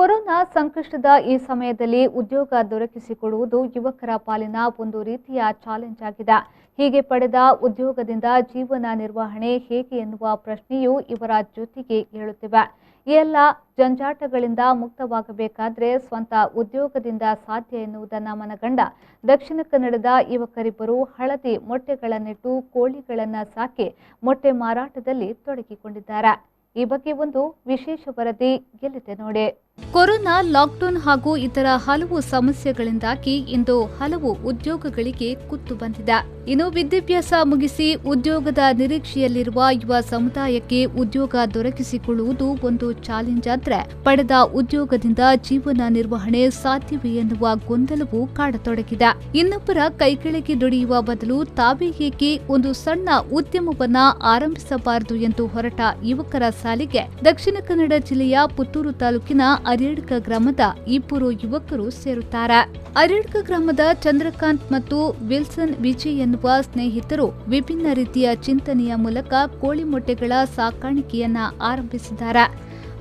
Corona ಸಂಕಷ್ಟದ ಈ ಸಮಯದಲ್ಲಿ ಉದ್ಯೋಗ ದೊರಕಿಸಿಕೊಡುವುದು ಯುವಕರ ಪಾಲಿನ ಒಂದು ರೀತಿಯ ಚಾಲೆಂಜ್ ಆಗಿದೆ. ಹೀಗೆ ಪಡೆದ ಉದ್ಯೋಗದಿಂದ ಜೀವನ ನಿರ್ವಹಣೆ ಹೇಗೆ ಎನ್ನುವ ಪ್ರಶ್ನೆಯೂ ಇವರ ಜೊತೆಗೆ ಏಳುತ್ತಿವೆ. ಈ ಎಲ್ಲ ಜಂಜಾಟಗಳಿಂದ ಮುಕ್ತವಾಗಬೇಕಾದ್ರೆ ಸ್ವಂತ ಉದ್ಯೋಗದಿಂದ ಸಾಧ್ಯ ಎನ್ನುವುದನ್ನು ಮನಗಂಡ ದಕ್ಷಿಣ ಕನ್ನಡದ ಯುವಕರಿಬ್ಬರು ಹಳದಿ ಮೊಟ್ಟೆಗಳನ್ನಿಟ್ಟು ಕೋಳಿಗಳನ್ನು ಸಾಕಿ ಮೊಟ್ಟೆ ಮಾರಾಟದಲ್ಲಿ ತೊಡಗಿಕೊಂಡಿದ್ದಾರೆ. ಈ ಬಗ್ಗೆ ಒಂದು ವಿಶೇಷ ವರದಿ ಗೆಲ್ಲಿದೆ ನೋಡಿ. ಕೊರೋನಾ ಲಾಕ್ಡೌನ್ ಹಾಗೂ ಇತರ ಹಲವು ಸಮಸ್ಯೆಗಳಿಂದಾಗಿ ಇಂದು ಹಲವು ಉದ್ಯೋಗಗಳಿಗೆ ಕುತ್ತು ಬಂದಿದೆ. ಇನ್ನು ವಿದ್ಯಾಭ್ಯಾಸ ಮುಗಿಸಿ ಉದ್ಯೋಗದ ನಿರೀಕ್ಷೆಯಲ್ಲಿರುವ ಯುವ ಸಮುದಾಯಕ್ಕೆ ಉದ್ಯೋಗ ದೊರಕಿಸಿಕೊಳ್ಳುವುದು ಒಂದು ಚಾಲೆಂಜ್ ಆದ್ರೆ ಪಡೆದ ಉದ್ಯೋಗದಿಂದ ಜೀವನ ನಿರ್ವಹಣೆ ಸಾಧ್ಯವೇ ಎನ್ನುವ ಗೊಂದಲವು ಕಾಡತೊಡಗಿದೆ. ಇನ್ನೊಬ್ಬರ ಕೈಕೆಳಗೆ ದುಡಿಯುವ ಬದಲು ತಾವೇ ಏಕೆ ಒಂದು ಸಣ್ಣ ಉದ್ಯಮವನ್ನ ಆರಂಭಿಸಬಾರದು ಎಂದು ಹೊರಟ ಯುವಕರ ಸಾಲಿಗೆ ದಕ್ಷಿಣ ಕನ್ನಡ ಜಿಲ್ಲೆಯ ಪುತ್ತೂರು ತಾಲೂಕಿನ ಅರೇಡ್ಕ ಗ್ರಾಮದ ಇಬ್ಬರು ಯುವಕರು ಸೇರುತ್ತಾರೆ. ಅರೇಡ್ಕ ಗ್ರಾಮದ ಚಂದ್ರಕಾಂತ್ ಮತ್ತು ವಿಲ್ಸನ್ ವಿಜಯ್ ಎನ್ನುವ ಸ್ನೇಹಿತರು ವಿಭಿನ್ನ ರೀತಿಯ ಚಿಂತನೆಯ ಮೂಲಕ ಕೋಳಿ ಮೊಟ್ಟೆಗಳ ಸಾಕಾಣಿಕೆಯನ್ನ ಆರಂಭಿಸಿದ್ದಾರೆ.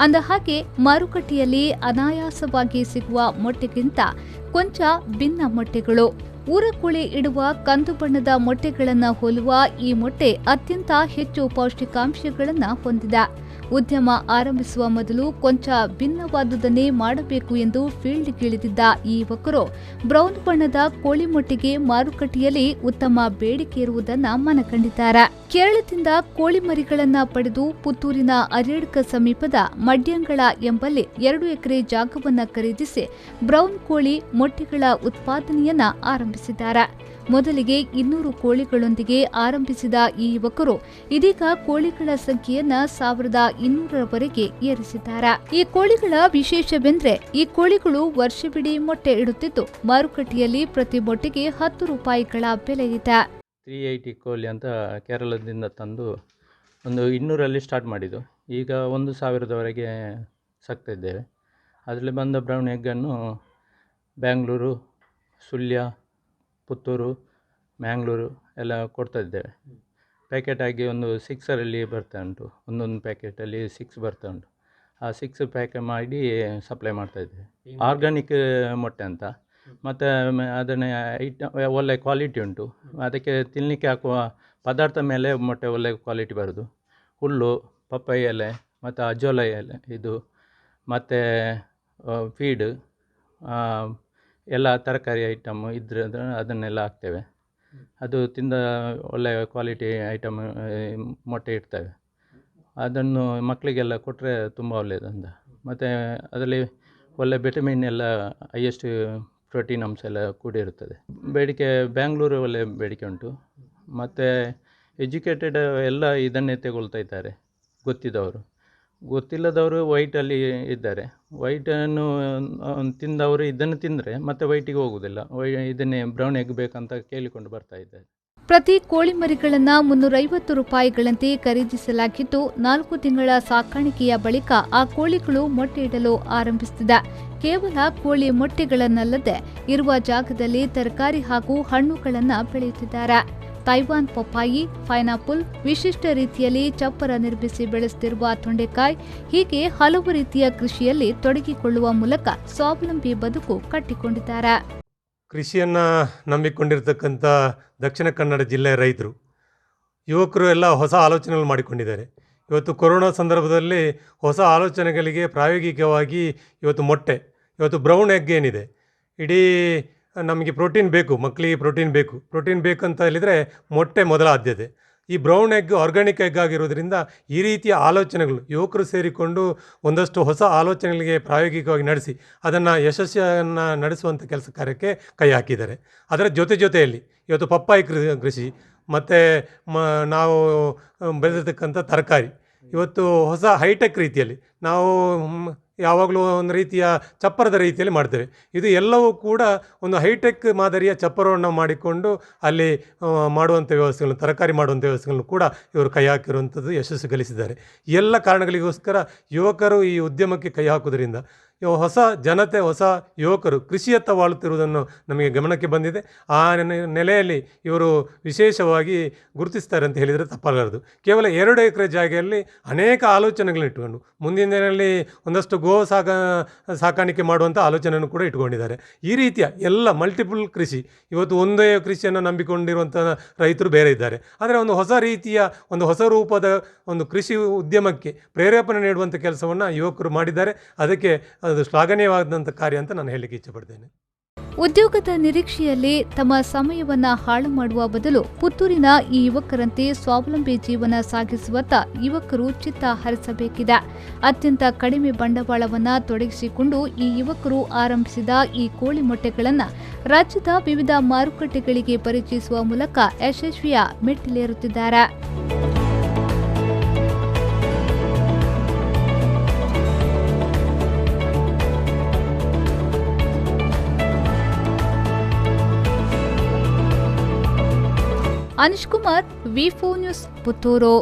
ಅಂದಹಾಗೆ ಮಾರುಕಟ್ಟೆಯಲ್ಲಿ ಅನಾಯಾಸವಾಗಿ ಸಿಗುವ ಮೊಟ್ಟೆಗಿಂತ ಕೊಂಚ ಭಿನ್ನ ಮೊಟ್ಟೆಗಳು. ಊರ ಕೋಳಿ ಇಡುವ ಕಂದು ಬಣ್ಣದ ಮೊಟ್ಟೆಗಳನ್ನು ಹೋಲುವ ಈ ಮೊಟ್ಟೆ ಅತ್ಯಂತ ಹೆಚ್ಚು ಪೌಷ್ಟಿಕಾಂಶಗಳನ್ನು ಹೊಂದಿದೆ. ಉದ್ಯಮ ಆರಂಭಿಸುವ ಮೊದಲು ಕೊಂಚ ಭಿನ್ನವಾದುದನ್ನೇ ಮಾಡಬೇಕು ಎಂದು ಫೀಲ್ಡ್ಗಿಳಿದಿದ್ದ ಈ ಯುವಕರು ಬ್ರೌನ್ ಬಣ್ಣದ ಕೋಳಿ ಮೊಟ್ಟೆಗೆ ಮಾರುಕಟ್ಟೆಯಲ್ಲಿ ಉತ್ತಮ ಬೇಡಿಕೆ ಇರುವುದನ್ನು ಮನಗಂಡಿದ್ದಾರೆ. ಕೇರಳದಿಂದ ಕೋಳಿ ಮರಿಗಳನ್ನು ಪಡೆದು ಪುತ್ತೂರಿನ ಅರೇಡ್ಕ ಸಮೀಪದ ಮಡ್ಯಂಗಳ ಎಂಬಲ್ಲಿ 2 ಎಕರೆ ಜಾಗವನ್ನು ಖರೀದಿಸಿ ಬ್ರೌನ್ ಕೋಳಿ ಮೊಟ್ಟೆಗಳ ಉತ್ಪಾದನೆಯನ್ನ ಆರಂಭಿಸಿದ್ದಾರೆ. ಮೊದಲಿಗೆ 200 ಕೋಳಿಗಳೊಂದಿಗೆ ಆರಂಭಿಸಿದ ಈ ಯುವಕರು ಇದೀಗ ಕೋಳಿಗಳ ಸಂಖ್ಯೆಯನ್ನ 1200ರವರೆಗೆ ಏರಿಸಿದ್ದಾರೆ. ಈ ಕೋಳಿಗಳ ವಿಶೇಷವೆಂದ್ರೆ ಈ ಕೋಳಿಗಳು ವರ್ಷವಿಡೀ ಮೊಟ್ಟೆ ಇಡುತ್ತಿದ್ದು ಮಾರುಕಟ್ಟೆಯಲ್ಲಿ ಪ್ರತಿ ಮೊಟ್ಟೆಗೆ 10 ರೂಪಾಯಿಗಳ ಬೆಲೆ ಇದೆ. 380 ಕೋಳಿ ಅಂತ ಕೇರಳದಿಂದ ತಂದು ಒಂದು 200ರಲ್ಲಿ ಸ್ಟಾರ್ಟ್ ಮಾಡಿದ್ದು. ಈಗ 1000ರವರೆಗೆ ಸಾಕ್ತಾ ಇದ್ದೇವೆ. ಅದರಲ್ಲಿ ಬಂದ ಬ್ರೌನ್ ಎಗ್ಗನ್ನು ಬ್ಯಾಂಗ್ಳೂರು, ಸುಳ್ಯ, ಪುತ್ತೂರು, ಮ್ಯಾಂಗ್ಳೂರು ಎಲ್ಲ ಕೊಡ್ತಾ ಇದ್ದೇವೆ. ಪ್ಯಾಕೆಟ್ ಆಗಿ ಒಂದು 6ರಲ್ಲಿ ಬರ್ತಾ ಉಂಟು. ಒಂದೊಂದು ಪ್ಯಾಕೆಟಲ್ಲಿ 6 ಬರ್ತಾ ಉಂಟು. ಆ 6 ಪ್ಯಾಕ್ ಮಾಡಿ ಸಪ್ಲೈ ಮಾಡ್ತಾ ಇದ್ದೇವೆ. ಆರ್ಗಾನಿಕ್ ಮೊಟ್ಟೆ ಅಂತ. ಮತ್ತು ಅದನ್ನು ಒಳ್ಳೆ ಕ್ವಾಲಿಟಿ ಉಂಟು. ಅದಕ್ಕೆ ತಿನ್ನಲಿಕ್ಕೆ ಹಾಕುವ ಪದಾರ್ಥ ಮೇಲೆ ಮೊಟ್ಟೆ ಒಳ್ಳೆ ಕ್ವಾಲಿಟಿ ಬರೋದು. ಹುಲ್ಲು, ಪಪ್ಪಾಯ ಎಲೆ ಮತ್ತು ಅಜೋಲ ಎಲೆ ಇದು ಮತ್ತು ಫೀಡ್ ಎಲ್ಲ ತರಕಾರಿ ಐಟಮ್ ಇದ್ರೆ ಅದನ್ನೆಲ್ಲ ಹಾಕ್ತೇವೆ. ಅದು ತಿಂದ ಒಳ್ಳೆಯ ಕ್ವಾಲಿಟಿ ಐಟಮ್ ಮೊಟ್ಟೆ ಇಡ್ತೇವೆ. ಅದನ್ನು ಮಕ್ಕಳಿಗೆಲ್ಲ ಕೊಟ್ಟರೆ ತುಂಬ ಒಳ್ಳೆಯದಂತ. ಮತ್ತು ಅದರಲ್ಲಿ ಒಳ್ಳೆ ವಿಟಮಿನ್ ಎಲ್ಲ ಹೈಯೆಸ್ಟ್ ಪ್ರೋಟೀನ್ ಅಂಶ ಎಲ್ಲ ಕೂಡಿರುತ್ತದೆ. ಬೇಡಿಕೆ ಬ್ಯಾಂಗ್ಳೂರು ಒಳ್ಳೆ ಬೇಡಿಕೆ ಉಂಟು. ಮತ್ತು ಎಜುಕೇಟೆಡ್ ಎಲ್ಲ ಇದನ್ನೇ ತಗೊಳ್ತಾ ಇದ್ದಾರೆ. ಗೊತ್ತಿಲ್ಲದವರು ವೈಟಲ್ಲಿ ಇದ್ದಾರೆ. ವೈಟನ್ನು ತಿಂದವರು ಇದನ್ನು ತಿಂದರೆ ಮತ್ತೆ ವೈಟಿಗೆ ಹೋಗುವುದಿಲ್ಲ. ಇದನ್ನೇ ಬ್ರೌನ್ ಎಗ್ ಬೇಕಂತ ಕೇಳಿಕೊಂಡು ಬರ್ತಾ ಇದ್ದಾರೆ. ಪ್ರತಿ ಕೋಳಿ ಮರಿಗಳನ್ನು 350 ರೂಪಾಯಿಗಳಂತೆ ಖರೀದಿಸಲಾಗಿದ್ದು 4 ತಿಂಗಳ ಸಾಕಾಣಿಕೆಯ ಬಳಿಕ ಆ ಕೋಳಿಗಳು ಮೊಟ್ಟೆ ಇಡಲು ಆರಂಭಿಸುತ್ತಿದೆ. ಕೇವಲ ಕೋಳಿ ಮೊಟ್ಟೆಗಳನ್ನಲ್ಲದೆ ಇರುವ ಜಾಗದಲ್ಲಿ ತರಕಾರಿ ಹಾಗೂ ಹಣ್ಣುಗಳನ್ನು ಬೆಳೆಯುತ್ತಿದ್ದಾರೆ. ತೈವಾನ್ ಪಪ್ಪಾಯಿ, ಪೈನಾಪಲ್, ವಿಶಿಷ್ಟ ರೀತಿಯಲ್ಲಿ ಚಪ್ಪರ ನಿರ್ಮಿಸಿ ಬೆಳೆಸುತ್ತಿರುವ ತೊಂಡೆಕಾಯಿ ಹೀಗೆ ಹಲವು ರೀತಿಯ ಕೃಷಿಯಲ್ಲಿ ತೊಡಗಿಕೊಳ್ಳುವ ಮೂಲಕ ಸ್ವಾವಲಂಬಿ ಬದುಕು ಕಟ್ಟಿಕೊಂಡಿದ್ದಾರೆ. ಕೃಷಿಯನ್ನು ನಂಬಿಕೊಂಡಿರ್ತಕ್ಕಂಥ ದಕ್ಷಿಣ ಕನ್ನಡ ಜಿಲ್ಲೆಯ ರೈತರು ಯುವಕರು ಎಲ್ಲ ಹೊಸ ಆಲೋಚನೆಗಳು ಮಾಡಿಕೊಂಡಿದ್ದಾರೆ. ಇವತ್ತು ಕೊರೋನಾ ಸಂದರ್ಭದಲ್ಲಿ ಹೊಸ ಆಲೋಚನೆಗಳಿಗೆ ಪ್ರಾಯೋಗಿಕವಾಗಿ ಇವತ್ತು ಬ್ರೌನ್ ಎಗ್ ಏನಿದೆ, ಇಡೀ ನಮಗೆ ಪ್ರೋಟೀನ್ ಬೇಕು, ಮಕ್ಕಳಿಗೆ ಪ್ರೋಟೀನ್ ಬೇಕಂತ ಹೇಳಿದರೆ ಮೊಟ್ಟೆ ಮೊದಲ ಆದ್ಯತೆ. ಈ ಬ್ರೌನ್ ಎಗ್ ಆರ್ಗ್ಯಾನಿಕ್ ಎಗ್ ಆಗಿರೋದ್ರಿಂದ ಈ ರೀತಿಯ ಆಲೋಚನೆಗಳು ಯುವಕರು ಸೇರಿಕೊಂಡು ಒಂದಷ್ಟು ಹೊಸ ಆಲೋಚನೆಗಳಿಗೆ ಪ್ರಾಯೋಗಿಕವಾಗಿ ನಡೆಸಿ ಅದನ್ನು ಯಶಸ್ಸನ್ನು ನಡೆಸುವಂಥ ಕೆಲಸ ಕಾರ್ಯಕ್ಕೆ ಕೈ ಹಾಕಿದ್ದಾರೆ. ಅದರ ಜೊತೆಯಲ್ಲಿ ಇವತ್ತು ಪಪ್ಪಾಯಿ ಕೃಷಿ ಮತ್ತು ನಾವು ಬೆಳೆದಿರ್ತಕ್ಕಂಥ ತರಕಾರಿ ಇವತ್ತು ಹೊಸ ಹೈಟೆಕ್ ರೀತಿಯಲ್ಲಿ ನಾವು ಯಾವಾಗಲೂ ಒಂದು ರೀತಿಯ ಚಪ್ಪರದ ರೀತಿಯಲ್ಲಿ ಮಾಡ್ತೇವೆ. ಇದು ಎಲ್ಲವೂ ಕೂಡ ಒಂದು ಹೈಟೆಕ್ ಮಾದರಿಯ ಚಪ್ಪರವನ್ನು ಮಾಡಿಕೊಂಡು ಅಲ್ಲಿ ಮಾಡುವಂಥ ವ್ಯವಸ್ಥೆಗಳನ್ನು, ತರಕಾರಿ ಮಾಡುವಂಥ ವ್ಯವಸ್ಥೆಗಳನ್ನು ಕೂಡ ಇವರು ಕೈ ಹಾಕಿರುವಂಥದ್ದು ಯಶಸ್ಸು ಗಳಿಸಿದ್ದಾರೆ. ಎಲ್ಲ ಕಾರಣಗಳಿಗೋಸ್ಕರ ಯುವಕರು ಈ ಉದ್ಯಮಕ್ಕೆ ಕೈ ಹಾಕೋದ್ರಿಂದ ಹೊಸ ಜನತೆ, ಹೊಸ ಯುವಕರು ಕೃಷಿಯತ್ತ ವಾಳುತ್ತಿರುವುದನ್ನು ನಮಗೆ ಗಮನಕ್ಕೆ ಬಂದಿದೆ. ಆ ನೆಲೆಯಲ್ಲಿ ಇವರು ವಿಶೇಷವಾಗಿ ಗುರುತಿಸ್ತಾರೆ ಅಂತ ಹೇಳಿದರೆ ತಪ್ಪಾಗಲಾರದು. ಕೇವಲ 2 ಎಕರೆ ಜಾಗೆಯಲ್ಲಿ ಅನೇಕ ಆಲೋಚನೆಗಳನ್ನ ಇಟ್ಟುಕೊಂಡು ಮುಂದಿನ ದಿನಗಳಲ್ಲಿ ಒಂದಷ್ಟು ಸಾಕಾಣಿಕೆ ಮಾಡುವಂಥ ಆಲೋಚನೆಯನ್ನು ಕೂಡ ಇಟ್ಕೊಂಡಿದ್ದಾರೆ. ಈ ರೀತಿಯ ಎಲ್ಲ ಮಲ್ಟಿಪಲ್ ಕೃಷಿ, ಇವತ್ತು ಒಂದೇ ಕೃಷಿಯನ್ನು ನಂಬಿಕೊಂಡಿರುವಂಥ ರೈತರು ಬೇರೆ ಇದ್ದಾರೆ. ಆದರೆ ಒಂದು ಹೊಸ ರೀತಿಯ, ಒಂದು ಹೊಸ ರೂಪದ ಒಂದು ಕೃಷಿ ಉದ್ಯಮಕ್ಕೆ ಪ್ರೇರೇಪಣೆ ನೀಡುವಂಥ ಕೆಲಸವನ್ನು ಯುವಕರು ಮಾಡಿದ್ದಾರೆ. ಅದಕ್ಕೆ ಅದು ಶ್ಲಾಘನೀಯವಾದಂಥ ಕಾರ್ಯ ಅಂತ ನಾನು ಹೇಳಲಿಕ್ಕೆ ಇಚ್ಛೆಪಡ್ತೇನೆ. ಉದ್ಯೋಗದ ನಿರೀಕ್ಷೆಯಲ್ಲಿ ತಮ್ಮ ಸಮಯವನ್ನ ಹಾಳು ಮಾಡುವ ಬದಲು ಪುತ್ತೂರಿನ ಈ ಯುವಕರಂತೆ ಸ್ವಾವಲಂಬಿ ಜೀವನ ಸಾಗಿಸುವತ್ತ ಯುವಕರು ಚಿತ್ತ ಹರಿಸಬೇಕಿದೆ. ಅತ್ಯಂತ ಕಡಿಮೆ ಬಂಡವಾಳವನ್ನ ತೊಡಗಿಸಿಕೊಂಡು ಈ ಯುವಕರು ಆರಂಭಿಸಿದ ಈ ಕೋಳಿ ಮೊಟ್ಟೆಗಳನ್ನು ರಾಜ್ಯದ ವಿವಿಧ ಮಾರುಕಟ್ಟೆಗಳಿಗೆ ಪರಿಚಯಿಸುವ ಮೂಲಕ ಯಶಸ್ವಿಯ ಮೆಟ್ಟಿಲೇರುತ್ತಿದ್ದಾರೆ. ಅನಿಶ್ ಕುಮಾರ್, ವಿ4 ನ್ಯೂಸ್, ಪುತ್ತೂರು.